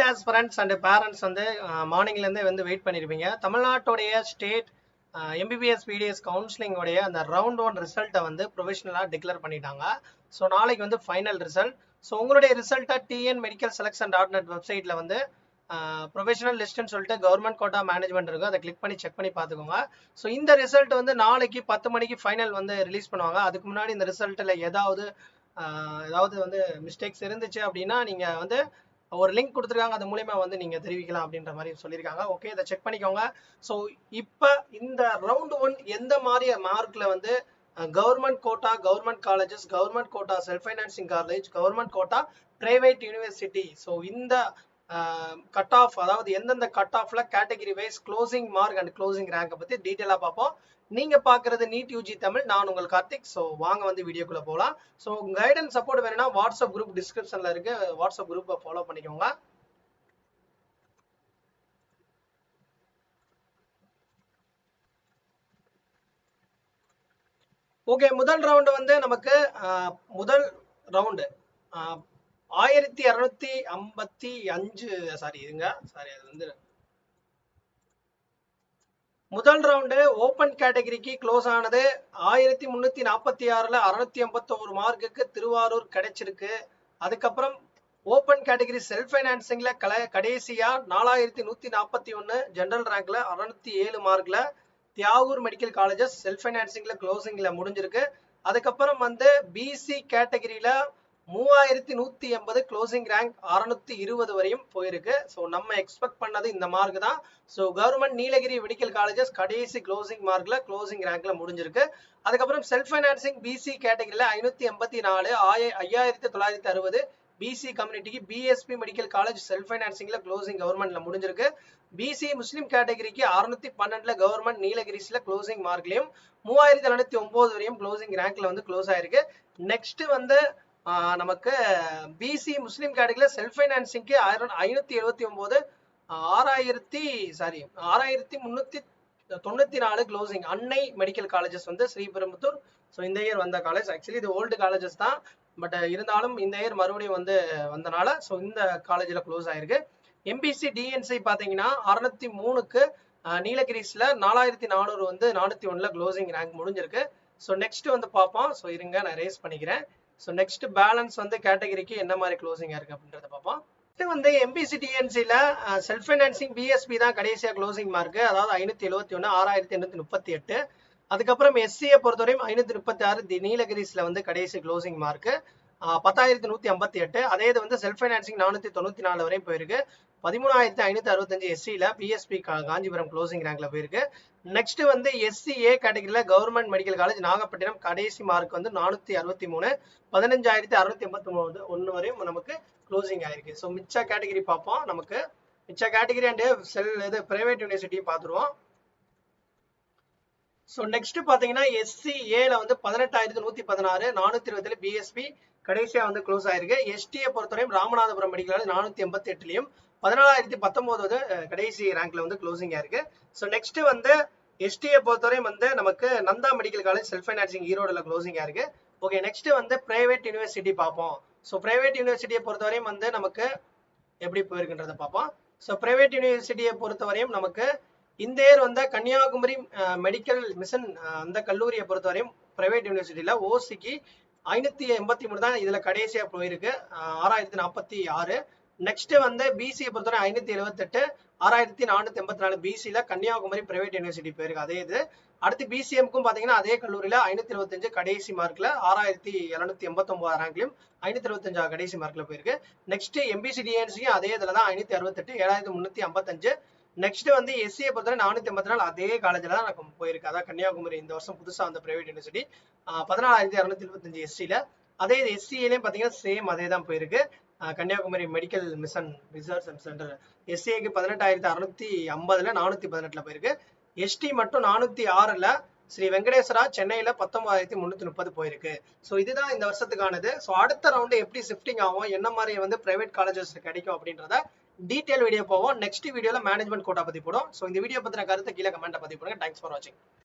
Aspirants and parents வந்து மார்னிங்லேருந்தே வந்து wait பண்ணியிருப்பீங்க. தமிழ்நாட்டுடைய ஸ்டேட் எம்பிபிஎஸ் பிடிஎஸ் கவுன்சிலிங்கோடைய அந்த ரவுண்ட் 1 ரிசல்ட்டை வந்து ப்ரொவிஷனலாக டிக்ளேர் பண்ணிட்டாங்க. ஸோ நாளைக்கு வந்து ஃபைனல் ரிசல்ட். ஸோ உங்களுடைய ரிசல்ட்டை டிஎன் மெடிக்கல் செலக்ஷன் .net வெப்சைட்டில் வந்து ப்ரொஃபஷனல் லிஸ்ட்னு சொல்லிட்டு கவர்மெண்ட் கோட்டா மேனேஜ்மெண்ட் இருக்கும், அதை கிளிக் பண்ணி செக் பண்ணி பார்த்துக்கோங்க. ஸோ இந்த ரிசல்ட் வந்து நாளைக்கு 10 மணிக்கு ஃபைனல் வந்து ரிலீஸ் பண்ணுவாங்க. அதுக்கு முன்னாடி இந்த ரிசல்ட்டில் ஏதாவது வந்து மிஸ்டேக்ஸ் இருந்துச்சு அப்படின்னா நீங்கள் வந்து ஒரு லிங்க் கொடுத்துருக்காங்க, அது மூலமா வந்து நீங்க தெரிவிக்கலாம் அப்படின்ற மாதிரி சொல்லியிருக்காங்க. ஓகே, இதை செக் பண்ணிக்கோங்க. ஸோ இப்போ இந்த ரவுண்ட் 1 எந்த மாதிரி மார்க்ல வந்து government quota government colleges, government quota self financing college, government quota private university, so இந்த கட் ஆஃப், அதாவது எந்தெந்த கட் ஆஃப்ல category wise closing mark and closing ரேங்கை பத்தி டீட்டெயிலாக பார்ப்போம். நீங்க பாக்குறது நீட் யூஜி தமிழ், நான் உங்கள் கார்த்திக். ஸோ வாங்க வந்து வீடியோக்குள்ள போகலாம். ஸோ கைடன்ஸ் சப்போர்ட் வேணும்னா வாட்ஸ்அப் குரூப் டிஸ்கிரிப்ஷன்ல இருக்கு, வாட்ஸ்அப் குரூப்பை ஃபாலோ பண்ணிக்கோங்க. ஓகே, முதல் ரவுண்டு வந்து நமக்கு முதல் ரவுண்டு 1255 அது வந்து முதல் ரவுண்டு ஓபன் கேட்டகரிக்கு க்ளோஸ் ஆனது 1346ல 681 மார்க்குக்கு திருவாரூர் கிடைச்சிருக்கு. அதுக்கப்புறம் ஓபன் கேட்டகரி செல்ஃப் ஃபைனான்சிங்ல கடைசியா 4141 ஜெனரல் ரேங்க்ல 607 மார்க்ல தியாகூர் மெடிக்கல் காலேஜஸ் செல்ஃப் ஃபைனான்சிங்ல க்ளோசிங்ல முடிஞ்சிருக்கு. அதுக்கப்புறம் வந்து பிசி கேட்டகரியில 3180 க்ளோசிங் ரேங்க் 620 வரையும் போயிருக்கு. ஸோ நம்ம எக்ஸ்பெக்ட் பண்ணது இந்த மார்க் தான். So government Nilgiri medical colleges கடைசி க்ளோசிங் மார்க்ல க்ளோசிங் ரேங்க்ல முடிஞ்சிருக்கு. அதுக்கப்புறம் செல்ஃப் ஃபைனான்சிங் பிசி கேட்டகரியில 584 5960 பிசி கம்யூனிட்டிக்கு பிஎஸ்பி மெடிக்கல் காலேஜ் செல்ஃப் ஃபைனான்சிங்ல க்ளோசிங் கவர்மெண்ட்ல முடிஞ்சிருக்கு. பிசி முஸ்லீம் கேட்டகரிக்கு 612ல கவர்மெண்ட் நீலகிரிஸ்ல க்ளோசிங் மார்க்லயும் 3209 வரையும் க்ளோசிங் ரேங்க்ல வந்து க்ளோஸ் ஆயிருக்கு. நெக்ஸ்ட் வந்து நமக்கு பிசி முஸ்லீம் கேட்டகரியில செல்ஃப் ஃபைனான்சிங்க்கு 579 6394 க்ளோசிங் அன்னை மெடிக்கல் காலேஜஸ் வந்து ஸ்ரீபெரும்புத்தூர். ஸோ இந்த இயர் வந்த காலேஜ், ஆக்சுவலி இது ஓல்டு காலேஜஸ் தான், பட் இருந்தாலும் இந்த இயர் மறுபடியும் வந்து வந்தனால ஸோ இந்த காலேஜில் க்ளோஸ் ஆயிருக்கு. எம்பிசி டிஎன்சி பார்த்தீங்கன்னா 603க்கு நீலகிரிஸ்ல 4400 வந்து 401ல க்ளோசிங் ரேங்க் முடிஞ்சிருக்கு. ஸோ நெக்ஸ்ட் வந்து பார்ப்போம். ஸோ இருங்க, நான் ரேஸ் பண்ணிக்கிறேன். ஸோ நெக்ஸ்ட் பேலன்ஸ் வந்து கேட்டகரிக்கு என்ன மாதிரி க்ளோசிங் இருக்கு அப்படின்றத பார்ப்போம். வந்து எம்பிசி டிஎன்சில செல்ஃப் ஃபைனான்சிங் பிஎஸ்பி தான் கடைசியா க்ளோசிங் மார்க், அதாவது 571 6838. அதுக்கப்புறம் எஸ்சியை பொறுத்தவரையும் 536 நீலகிரிஸ்ல வந்து கடைசி க்ளோசிங் மார்க் 10158. அதே இது வந்து செல்ஃப் ஃபைனான்சிங் 494 வரையும் போயிருக்கு. 13565 எஸ்சியில பிஎஸ்பி காஞ்சிபுரம் க்ளோசிங் ரேங்க்ல போயிருக்கு. நெக்ஸ்ட் வந்து எஸ்சிஏ கேட்டகரியில கவர்மெண்ட் மெடிக்கல் காலேஜ் நாகப்பட்டினம் கடைசி மார்க் வந்து 463 15681 வரையும் நமக்கு க்ளோசிங் ஆயிருக்கு. ஸோ மிச்ச கேட்டகரி பார்ப்போம். நமக்கு மிச்ச கேட்டகரி அண்ட் இது பிரைவேட் யூனிவர்சிட்டியும் பார்த்துருவோம். ஸோ நெக்ஸ்ட் பார்த்தீங்கன்னா எஸ்சிஏல வந்து 18116 420 பிஎஸ்பி கடைசியா வந்து க்ளோஸ் ஆயிருக்கு. எஸ்டியை பொறுத்தவரையும் ராமநாதபுரம் மெடிக்கல் காலேஜ் 488லையும் 14019 கடைசி ரேங்க்ல வந்து க்ளோசிங் ஆயிருக்கு. ஸோ நெக்ஸ்ட் வந்து எஸ்டியை பொறுத்தவரையும் வந்து நமக்கு Nandha medical college self financing ஈரோடுல க்ளோசிங் ஆயிருக்கு. ஓகே, நெக்ஸ்ட் வந்து பிரைவேட் யூனிவர்சிட்டி பார்ப்போம். ஸோ பிரைவேட் யூனிவர்சிட்டியை பொறுத்தவரையும் வந்து நமக்கு எப்படி போயிருக்குன்றத பார்ப்போம். ஸோ பிரைவேட் யூனிவர்சிட்டியை பொறுத்தவரையும் நமக்கு இந்த இயர் வந்து கன்னியாகுமரி மெடிக்கல் மிஷன் அந்த கல்லூரியை பொறுத்தவரையும் பிரைவேட் யூனிவர்சிட்டியில ஓசிக்கு 583 தான் இதுல கடைசியா போயிருக்கு, 6046. நெக்ஸ்ட் வந்து பிசியை பொறுத்தவரை 578 6484 பிசில கன்னியாகுமரி பிரைவேட் யூனிவர்சிட்டி போயிருக்கு. அதே இது அடுத்து பிசிஎம்க்கும் பாத்தீங்கன்னா அதே கல்லூரியில 525 கடைசி மார்க்ல 6789 ரேங்க்லயும் 525 கடைசி மார்க்ல போயிருக்கு. நெக்ஸ்ட் எம்பிசி டிஎன்சியும் அதே இதுல தான் 568 7355. நெக்ஸ்ட் வந்து எஸ்சியை பொறுத்தவரை 484 அதே காலேஜ்ல தான் எனக்கு போயிருக்கு, அதான் கன்னியாகுமரி இந்த வருஷம் புதுசா அந்த பிரைவேட் யூனிவர்சிட்டி 14225 எஸ்சியில. அதே எஸ்சியிலையும் பாத்தீங்கன்னா சேம் அதே தான் போயிருக்கு, Kanniyakumari medical mission research centre. எஸ்சிஏக்கு 18650ல 418ல போயிருக்கு. எஸ்டி மட்டும் 406ல ஸ்ரீ வெங்கடேஸ்வரா சென்னையில 19330 போயிருக்கு. ஸோ இதுதான் இந்த வருஷத்துக்கானது. ஸோ அடுத்த ரவுண்டு எப்படி ஷிஃப்டிங் ஆகும், என்ன மாதிரி வந்து பிரைவேட் காலேஜஸ் கிடைக்கும் அப்படின்றத டீடைல் வீடியோ போவோம். நெக்ஸ்ட் வீடியோல மேனேஜ்மெண்ட் கோட்டா பத்தி போடும். ஸோ இந்த வீடியோ பத்தின கருத்தை கீழே கமெண்ட்டை பதிவு பண்ணுங்க. தேங்க்ஸ் ஃபார் வாட்சிங்.